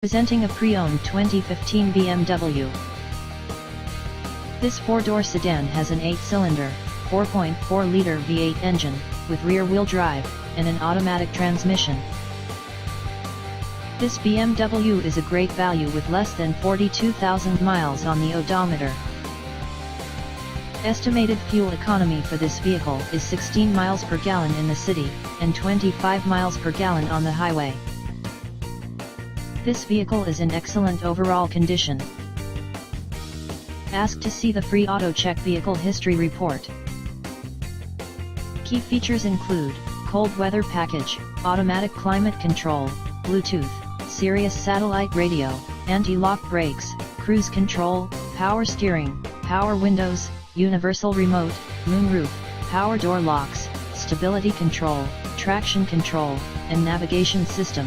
Presenting a pre-owned 2015 BMW. This four-door sedan has an 8-cylinder, 4.4-liter V8 engine, with rear-wheel drive, and an automatic transmission. This BMW is a great value with less than 42,000 miles on the odometer. Estimated fuel economy for this vehicle is 16 miles per gallon in the city, and 25 miles per gallon on the highway. This vehicle is in excellent overall condition. Ask to see the free auto check vehicle history report. Key features include cold weather package, automatic climate control, Bluetooth, Sirius satellite radio, anti-lock brakes, cruise control, power steering, power windows, universal remote, moonroof, power door locks, stability control, traction control, and navigation system.